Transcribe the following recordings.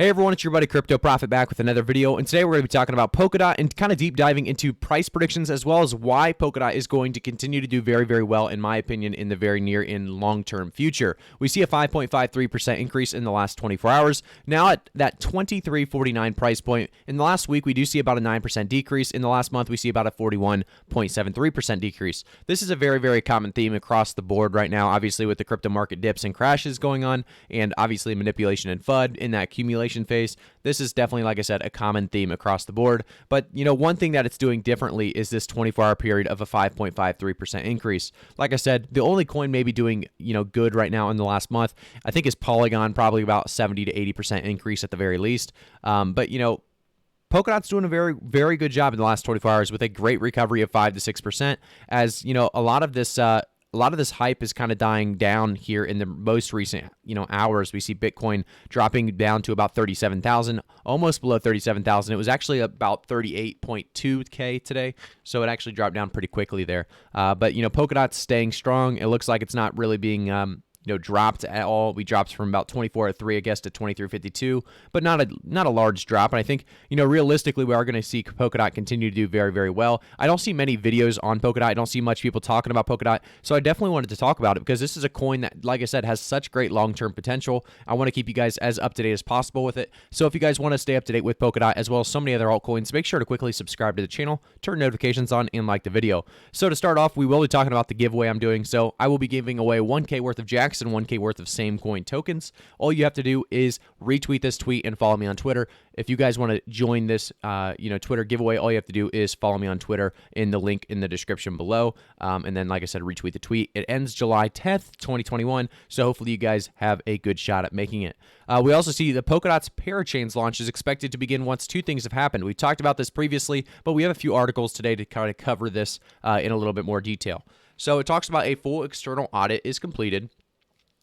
Hey everyone, it's your buddy Crypto Profit back with another video, and today we're going to be talking about Polkadot and kind of deep diving into price predictions as well as why Polkadot is going to continue to do very, very well, in my opinion, in the very near and long-term future. We see a 5.53% increase in the last 24 hours. Now at that $23.49 price point, in the last week we do see about a 9% decrease. In the last month we see about a 41.73% decrease. This is a very, very common theme across the board right now, obviously with the crypto market dips and crashes going on, and obviously manipulation and FUD in that accumulation phase. This is definitely, like I said, a common theme across the board. But, one thing that it's doing differently is this 24-hour period of a 5.53% increase. Like I said, the only coin maybe doing, good right now in the last month, I think is Polygon, probably about 70 to 80% increase at the very least. But, Polkadot's doing a very, very good job in the last 24 hours with a great recovery of 5 to 6%. As, a lot of this hype is kind of dying down here in the most recent, hours. We see Bitcoin dropping down to about 37,000, almost below 37,000. It was actually about 38.2K today, so it actually dropped down pretty quickly there. But Polkadot's staying strong. It looks like it's not really being dropped at all. We dropped from about 24.3, I guess, to 23.52, but not a large drop. And I think, realistically, we are going to see Polkadot continue to do very, very well. I don't see many videos on Polkadot. I don't see much people talking about Polkadot. So I definitely wanted to talk about it because this is a coin that, like I said, has such great long-term potential. I want to keep you guys as up to date as possible with it. So if you guys want to stay up to date with Polkadot as well as so many other altcoins, make sure to quickly subscribe to the channel, turn notifications on, and like the video. So to start off, we will be talking about the giveaway I'm doing. So I will be giving away 1K worth of Jacks and 1K worth of same coin tokens. All you have to do is retweet this tweet and follow me on Twitter. If you guys want to join this Twitter giveaway, all you have to do is follow me on Twitter in the link in the description below. And then, like I said, retweet the tweet. It ends July 10th, 2021. So hopefully you guys have a good shot at making it. We also see the Polkadot's Parachains launch is expected to begin once two things have happened. We talked about this previously, but we have a few articles today to kind of cover this in a little bit more detail. So it talks about a full external audit is completed,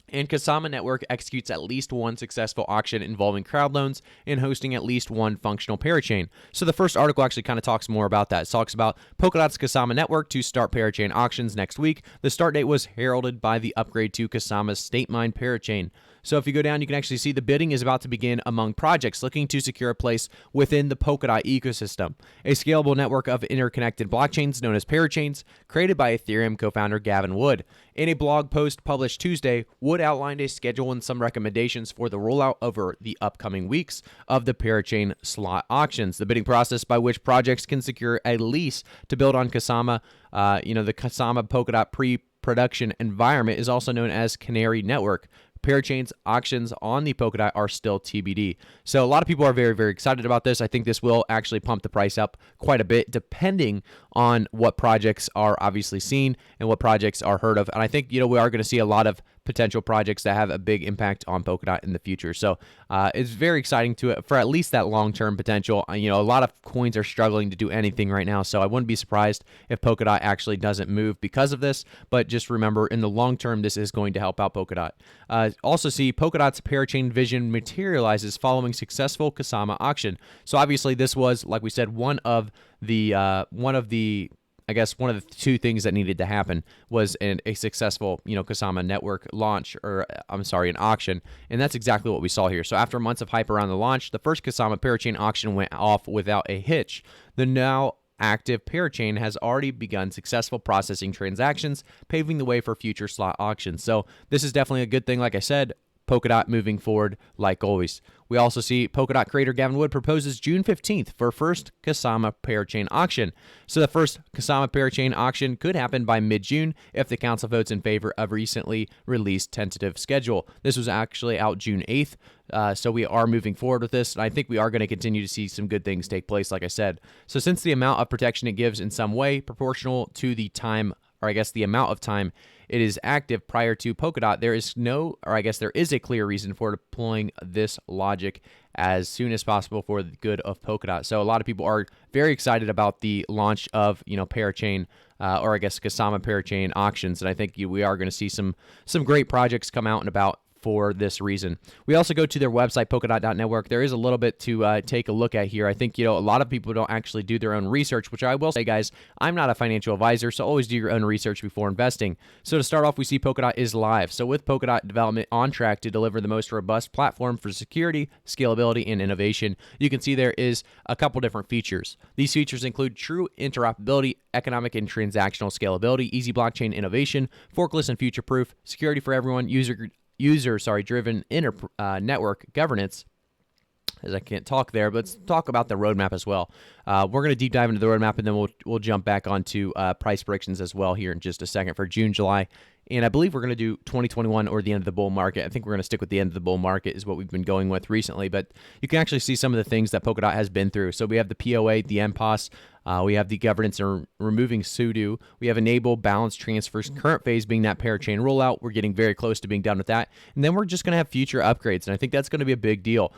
and Kasama Network executes at least one successful auction involving crowd loans and hosting at least one functional parachain. So the first article actually kind of talks more about that. It talks about Polkadot's Kasama Network to start parachain auctions next week. The start date was heralded by the upgrade to Kasama's StateMine parachain. So if you go down, you can actually see the bidding is about to begin among projects looking to secure a place within the Polkadot ecosystem, a scalable network of interconnected blockchains known as Parachains, created by Ethereum co-founder Gavin Wood. In a blog post published Tuesday, Wood outlined a schedule and some recommendations for the rollout over the upcoming weeks of the Parachain slot auctions, the bidding process by which projects can secure a lease to build on Kasama. The Kasama Polkadot pre-production environment is also known as Canary Network. Parachains auctions on the Polkadot are still TBD. So a lot of people are very, very excited about this. I think this will actually pump the price up quite a bit depending on what projects are obviously seen and what projects are heard of. And I think, we are going to see a lot of potential projects that have a big impact on Polkadot in the future. So it's very exciting for at least that long-term potential. A lot of coins are struggling to do anything right now, so I wouldn't be surprised if Polkadot actually doesn't move because of this. But just remember, in the long term, this is going to help out Polkadot. Also see Polkadot's parachain vision materializes following successful Kasama auction. So obviously this was, like we said, one of the two things that needed to happen was a successful, Kasama network launch, an auction. And that's exactly what we saw here. So after months of hype around the launch, the first Kasama parachain auction went off without a hitch. The now active parachain has already begun successful processing transactions, paving the way for future slot auctions. So this is definitely a good thing. Like I said, Polkadot moving forward like always. We also see Polkadot creator Gavin Wood proposes June 15th for first Kasama parachain auction. So the first Kasama parachain auction could happen by mid-June if the council votes in favor of recently released tentative schedule. This was actually out June 8th. So we are moving forward with this, and I think we are going to continue to see some good things take place, like I said. So since the amount of protection it gives in some way proportional to the time, or I guess the amount of time it is active prior to Polkadot, there is a clear reason for deploying this logic as soon as possible for the good of Polkadot. So a lot of people are very excited about the launch of, Parachain, Kasama Parachain auctions, and I think we are going to see some great projects come out and about for this reason. We also go to their website, Polkadot.network. There is a little bit to take a look at here. I think, a lot of people don't actually do their own research, which I will say, guys, I'm not a financial advisor, so always do your own research before investing. So to start off, we see Polkadot is live. So with Polkadot development on track to deliver the most robust platform for security, scalability, and innovation, you can see there is a couple different features. These features include true interoperability, economic and transactional scalability, easy blockchain innovation, forkless and future-proof, security for everyone, user-driven network governance. As I can't talk there, but let's talk about the roadmap as well. We're going to deep dive into the roadmap, and then we'll jump back onto price predictions as well here in just a second for June, July. And I believe we're going to do 2021 or the end of the bull market. I think we're going to stick with the end of the bull market is what we've been going with recently. But you can actually see some of the things that Polkadot has been through. So we have the POA, the MPOS. We have the governance and removing sudo. We have enable balance transfers. Current phase being that Parachain rollout. We're getting very close to being done with that. And then we're just going to have future upgrades. And I think that's going to be a big deal.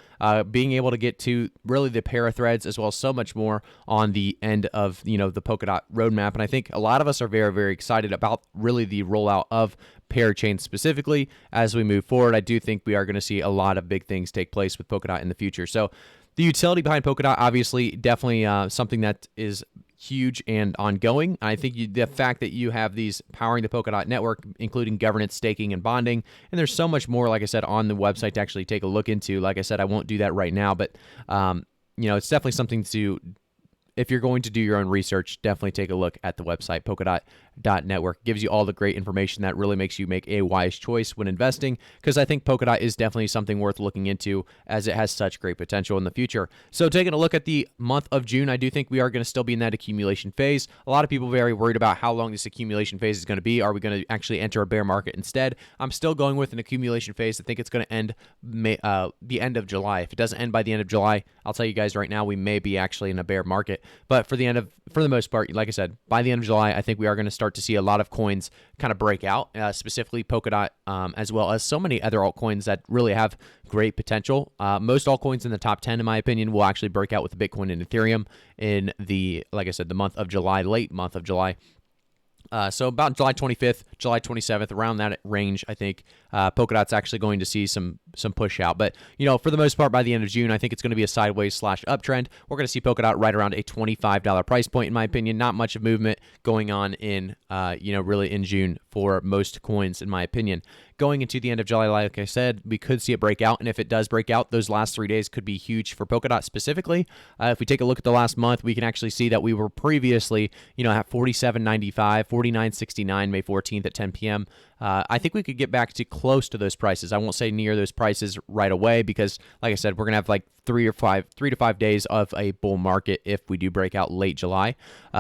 Being able to get to really the para threads as well as so much more on the end of, the Polkadot roadmap. And I think a lot of us are very, very excited about really the rollout of Parachain specifically as we move forward. I do think we are going to see a lot of big things take place with Polkadot in the future. So the utility behind Polkadot, obviously, definitely something that is huge and ongoing. I think the fact that you have these powering the Polkadot network, including governance, staking, and bonding, and there's so much more, like I said, on the website to actually take a look into. Like I said, I won't do that right now, but it's definitely something to. If you're going to do your own research, definitely take a look at the website, Polkadot.network. Gives you all the great information that really makes you make a wise choice when investing, because I think Polkadot is definitely something worth looking into as it has such great potential in the future. So taking a look at the month of June, I do think we are going to still be in that accumulation phase. A lot of people are very worried about how long this accumulation phase is going to be. Are we going to actually enter a bear market instead? I'm still going with an accumulation phase. I think it's going to end the end of July. If it doesn't end by the end of July, I'll tell you guys right now, we may be actually in a bear market. But for the most part, like I said, by the end of July, I think we are going to start to see a lot of coins kind of break out, specifically Polkadot, as well as so many other altcoins that really have great potential. Most altcoins in the top 10, in my opinion, will actually break out with the Bitcoin and Ethereum in like I said, the month of July, late month of July. So about July 25th, July 27th, around that range, I think Polkadot's actually going to see some push out. But, for the most part, by the end of June, I think it's going to be a sideways / uptrend. We're going to see Polkadot right around a $25 price point, in my opinion. Not much of movement going on in, really in June for most coins, in my opinion. Going into the end of July, like I said, we could see it break out. And if it does break out, those last 3 days could be huge for Polkadot specifically. If we take a look at the last month, we can actually see that we were previously, at 47.95, 49.69, May 14th at 10 p.m. I think we could get back to close to those prices. I won't say near those prices right away because, like I said, we're going to have like 3 to 5 days of a bull market if we do break out late July.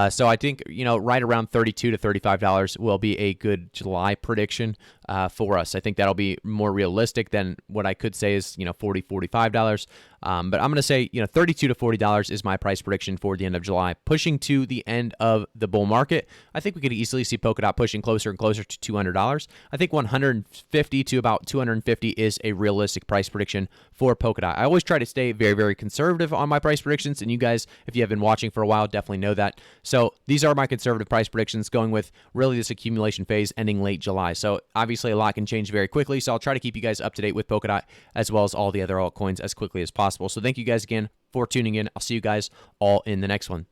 So I think, right around $32 to $35 will be a good July prediction for us. I think that'll be more realistic than what I could say is, $40, $45. But I'm going to say, $32 to $40 is my price prediction for the end of July. Pushing to the end of the bull market, I think we could easily see Polkadot pushing closer and closer to $200. I think 150 to about 250 is a realistic price prediction for Polkadot. I always try to stay very, very conservative on my price predictions, and you guys, if you have been watching for a while, definitely know that. So these are my conservative price predictions, going with really this accumulation phase ending late July. So obviously a lot can change very quickly, so I'll try to keep you guys up to date with Polkadot as well as all the other altcoins as quickly as possible. So thank you guys again for tuning in. I'll see you guys all in the next one.